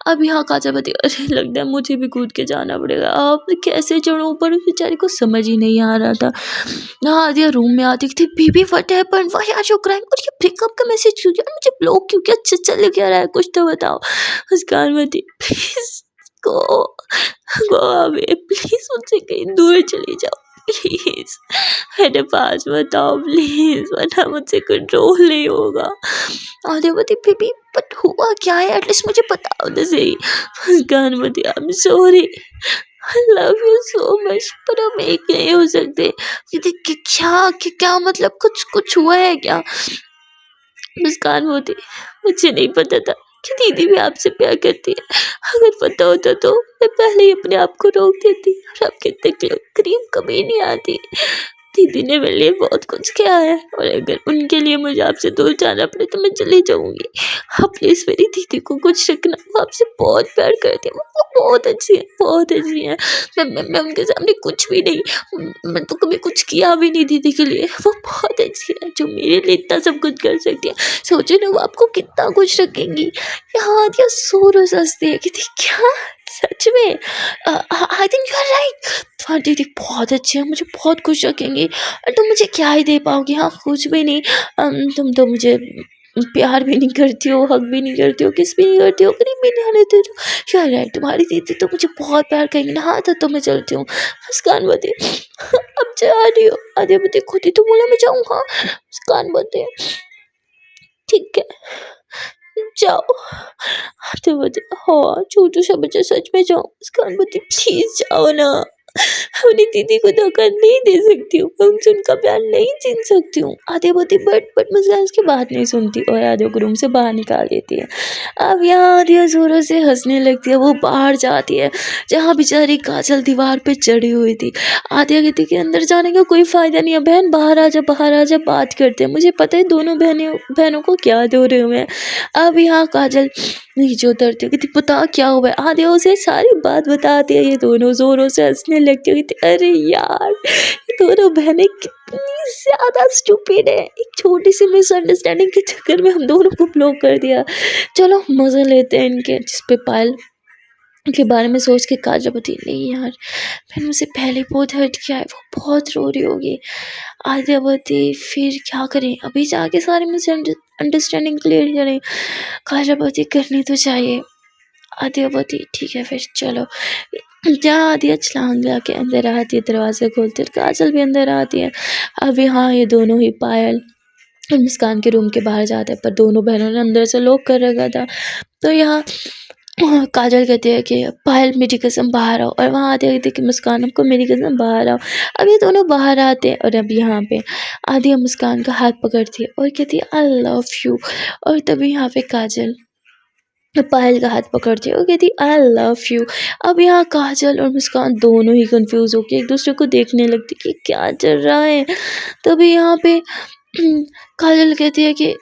अब यहाँ काजल बोलती अरे लगता है मुझे भी कूद के जाना पड़ेगा, अब कैसे चढ़ूँ ऊपर? उस बेचारी को समझ ही नहीं आ रहा था। यहाँ आद्या रूम में आती थी, baby what happened, why are you crying, और ये ब्रेकअप का मैसेज क्यों किया, मुझे ब्लॉक क्यों किया, चल क्या रहा है कुछ तो बताओ। मुस्कान बोलती please go go away, please मुझसे कहीं दूर चली जाओ प्लीज, मेरे पास बताओ प्लीज, वरना मुझसे कंट्रोल नहीं होगा। आद्यावती बेबी बट हुआ क्या है, एटलीस्ट मुझे बताओ तो सही। मुस्कान बोलती आई am sorry, I love you so much, पर हम एक नहीं हो सकते। कहती क्या मतलब, कुछ हुआ है क्या? मुस्कान होती मुझे नहीं पता था कि दीदी भी आपसे प्यार करती है, अगर पता होता तो मैं पहले ही अपने आप को रोक देती, और आपके तक करीब कभी नहीं आती। दीदी ने मेरे लिए बहुत कुछ किया है, और अगर उनके लिए मुझे आपसे दूर जाना पड़े तो मैं चली जाऊंगी। आप प्लीज मेरी दीदी को कुछ रखना, वो आपसे बहुत प्यार करती है, वो बहुत अच्छी है, बहुत अच्छी है। मैं उनके सामने कुछ भी नहीं, मैं तो कभी कुछ किया भी नहीं दीदी के लिए, वो बहुत अच्छी है जो मेरे लिए इतना सब कुछ कर सकती है। सोचो ना वो आपको कितना कुछ रखेंगी। यहाँ आद्या सोच हंसती है कि क्या सच में? I think you are right, तुम्हारी दीदी बहुत अच्छी है, मुझे बहुत खुश रखेंगी, और तुम मुझे क्या ही दे पाओगी? हाँ कुछ भी नहीं, तुम तो मुझे प्यार भी नहीं करती हो, हक भी नहीं करती हो, किस भी नहीं करती हो, करीब भी नहीं आने देती हो। यू आर राइट, तुम्हारी दीदी तो मुझे बहुत प्यार करेंगी ना। हाँ तो मैं चलती हूँ। मुस्कान बोलती अब जा रही हो? आद्या बोलती खुद ही तो बोला मैं जाऊँ। हाँ मुस्कान बोलती ठीक है जाओ। आते बोलते हाँ छोटू सा बच्चा सच में जाओ। मुस्कान बोलती प्लीज जाओ ना, अपनी दीदी को धोखा नहीं दे सकती हूँ, मैं उनसे उनका प्यार नहीं छीन सकती हूँ। आधे बोलती बट मुस्कान उसकी बात नहीं सुनती और आधे को रूम से बाहर निकाल देती है। अब यहाँ आदिया जोरों से हंसने लगती है, वो बाहर जाती है जहाँ बेचारी काजल दीवार पे चढ़ी हुई थी। आदिया कहती कि अंदर जाने का कोई फायदा नहीं है, बहन बाहर आ जा, बात करते हैं, मुझे पता है दोनों बहनों को क्या दे रहे हुए हैं। अब यहाँ काजल नीचे उतरती है, कहती पता क्या हुआ है। आदिया उसे सारी बात बताती है, ये दोनों जोरों से हंसने लगती है, कहती अरे यार ये दोनों बहनें कितनी ज्यादा स्टूपिड है, एक छोटी सी मिसअंडरस्टैंडिंग के चक्कर में हम दोनों को ब्लॉक कर दिया। चलो मजे लेते हैं इनके। जिसपे पायल के बारे में सोच के काजल बोलती नहीं यार मैंने उसे पहले बहुत हर्ट किया है, वो बहुत रो रही होगी। आदिया बोलती फिर क्या करें, अभी जाके सारी मिसअंडरस्टैंडिंग क्लियर करें? काजल बोलती करनी तो चाहिए, आदिया बोलती ठीक है फिर चलो। जहाँ आदिया छलांग लगा के अंदर आती है, दरवाज़ा खोलती है, काजल भी अंदर आती है। अब यहाँ ये दोनों ही पायल और मुस्कान के रूम के बाहर जाते हैं, पर दोनों बहनों ने अंदर से लॉक कर रखा था। तो यहाँ काजल कहती है कि पायल मेरी कसम बाहर आओ, और वहाँ आते कहती है कि मुस्कान हमको मेरी कसम बाहर आओ। अब ये दोनों बाहर आते हैं और अब यहाँ पे आदिया मुस्कान का हाथ पकड़ती है और कहती है आई लव यू। और तभी यहाँ पे काजल पायल का हाथ पकड़ती है और कहती आई लव यू। अब यहाँ काजल और मुस्कान दोनों ही कंफ्यूज होकर एक दूसरे को देखने लगती कि क्या चल रहा है। तभी यहाँ पे काजल कहती है कि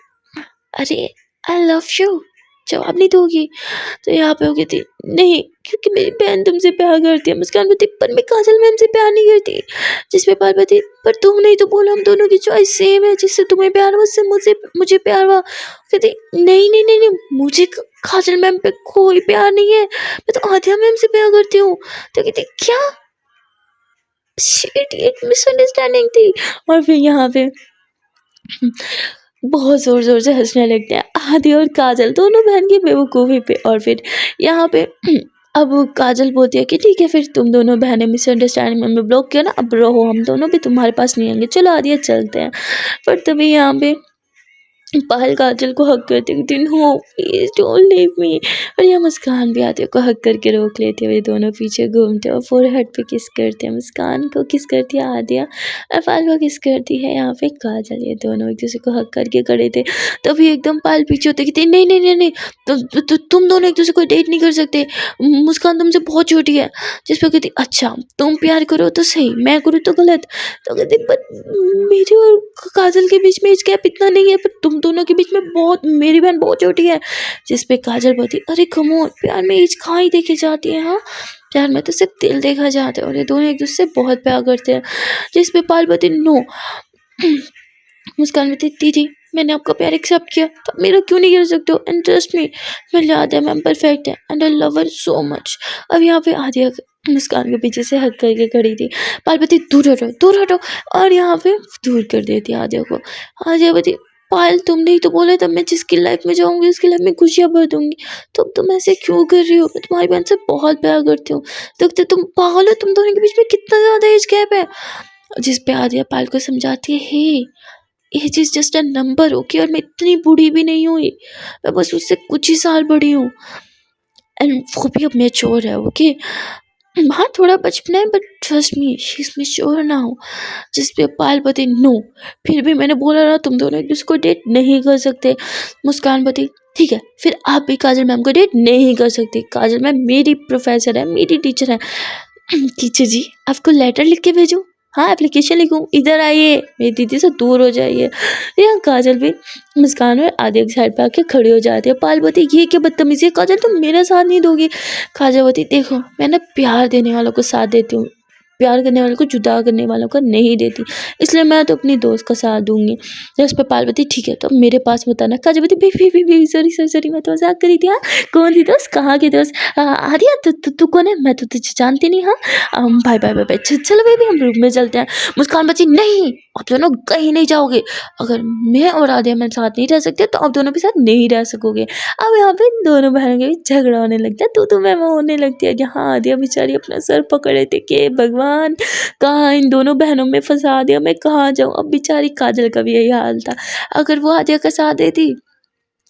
अरे आई लव यू, जवाब नहीं दोगी? तो यहाँ पे वो कहती नहीं, क्योंकि मेरी बहन तुमसे प्यार करती है। मुस्कान बोलती पर मैं काजल मैम से प्यार नहीं करती। जिस पे पायल बोलती पर तुमने ही तो बोला हम दोनों की चॉइस सेम है, जिससे तुम्हें प्यार हुआ उससे मुझे प्यार हुआ। कहती नहीं नहीं नहीं नहीं, मुझे काजल मैम पे कोई प्यार नहीं है, मैं तो आद्या मैम से प्यार करती हूँ। तो कहती क्या? शिट, एक मिसअंडरस्टैंडिंग थी। और फिर यहाँ पे बहुत ज़ोर ज़ोर से हंसने लगते हैं आदि और काजल, दोनों बहन की बेवकूफ़ी पे। और फिर यहाँ पे अब काजल बोलती है कि ठीक है फिर तुम दोनों बहनें मिसअंडरस्टैंडिंग में ब्लॉक किया ना, अब रहो, हम दोनों भी तुम्हारे पास नहीं आएंगे, चलो आदिया चलते हैं। पर तभी यहाँ पे पायल काजल को हक करती कहती no please don't leave me. और यहाँ मुस्कान भी आती है, को हक करके रोक लेती है। ये दोनों पीछे घूमते हैं और फोरहेड पे किस करते हैं। मुस्कान को किस करती है आदिया और पायल को किस करती है यहाँ पे काजल। ये दोनों एक दूसरे को हक करके खड़े थे, तभी एकदम पायल पीछे होते कहती नहीं नहीं नहीं नहीं, तुम दोनों एक दूसरे को डेट नहीं कर सकते, मुस्कान तुमसे बहुत छोटी है। जिस पे कहती अच्छा तुम प्यार करो तो सही, मैं करूँ तो गलत। तो कहती पर मेरे और काजल के बीच में एज गैप इतना नहीं है, पर तुम दोनों के बीच में बहुत, मेरी बहन बहुत छोटी है। जिस पे काजल बोलती अरे कम ऑन, प्यार में एज कहाँ ही देखी जाती है, हाँ प्यार में तो सिर्फ दिल देखा जाता है। और ये दोनों एक दूसरे से बहुत प्यार करते हैं। जिस पे पायल बोलती नो। मुस्कान बोलती दीदी मैंने आपका प्यार एक्सेप्ट किया, तो मेरा क्यों नहीं कर सकते हो? एंड ट्रस्ट मी, मेरे लिए आदिया मैम परफेक्ट है and I love her so much. अब यहाँ पे आदिया मुस्कान के पीछे से हक करके खड़ी थी। पायल बोलती दूर हटो दूर हटो, और यहाँ पे दूर कर देती आदिया को। आदिया बोलती पायल तुमने ही तो बोला था मैं जिसकी लाइफ में जाऊंगी उसकी लाइफ में खुशियाँ भर दूंगी, तो तुम ऐसे क्यों कर रही हो? मैं तुम्हारी बहन से बहुत प्यार करती हूँ, तो तुम पागल हो, तुम दोनों के बीच में कितना ज्यादा एज गैप है। जिस पे आदिया पायल को समझाती है hey age is just a number okay, और मैं इतनी बूढ़ी भी नहीं हुई, मैं बस उससे कुछ ही साल बड़ी हूँ एंड वो भी अब मैच्योर है ओके। हाँ थोड़ा बचपना है but trust me she is mature now. जिस पे पायल बती नो, फिर भी मैंने बोला ना तुम दोनों एक दूसरे को डेट नहीं कर सकते। मुस्कान बती ठीक है फिर आप भी काजल मैम को डेट नहीं कर सकती, काजल मैम मेरी प्रोफेसर है, मेरी टीचर है। टीचर जी आपको लेटर लिख के भेजूं? हाँ एप्लीकेशन लिखूं? इधर आइए, मेरी दीदी से दूर हो जाइए। यहाँ काजल भी मुस्कान और आदिया की साइड पे आके खड़ी हो जाती है। पायल बोती ये क्या बदतमीजी है, काजल तुम मेरा साथ नहीं दोगी? काजल बोती देखो मैं ना प्यार देने वालों को साथ देती हूँ, प्यार करने वालों को जुदा करने वालों को नहीं देती, इसलिए मैं तो अपनी दोस्त का साथ दूंगी। उस पर पार्वती ठीक है तो मेरे पास मत आना। काजल बोती बी सॉरी सॉरी सॉरी, मैं तो मजाक करी थी। हाँ कौन थी दोस्त, कहाँ की दोस्त? आदिया तू कौन है? मैं तो तुझे जानती नहीं। हाँ बाय बाय बाय बाय, चलो बेबी हम रूम में चलते हैं। मुस्कान बची नहीं आप दोनों कहीं नहीं जाओगे, अगर मैं और आदिया में साथ नहीं रह सकते तो आप दोनों के साथ नहीं रह सकोगे। अब यहाँ पे दोनों बहनों के बीच झगड़ा होने लगता है, तू मैं होने लगती है। यहाँ आदिया बेचारी अपना सर पकड़े थे कि भगवान कहाँ इन दोनों बहनों में फंसा दिया, मैं कहाँ जाऊँ। अब बेचारी काजल का भी यही हाल था, अगर वो आदिया का साथ देती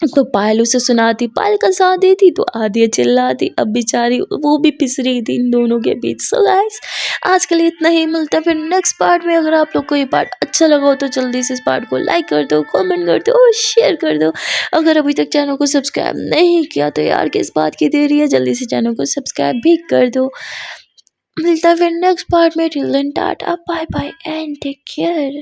तो पायल उसे सुनाती, पायल का साथ देती तो आदिया चिल्लाती। अब बेचारी वो भी पिस रही थी इन दोनों के बीच। सो गाइस आज के लिए इतना ही, मिलता है फिर नेक्स्ट पार्ट में। अगर आप लोग को ये पार्ट अच्छा लगा हो तो जल्दी से इस पार्ट को लाइक कर दो, कमेंट कर दो और शेयर कर दो। अगर अभी तक चैनल को सब्सक्राइब नहीं किया तो यार किस बात की देरी है, जल्दी से चैनल को सब्सक्राइब भी कर दो। मिलता है फिर नेक्स्ट पार्ट में। Till then tata bye bye and take care.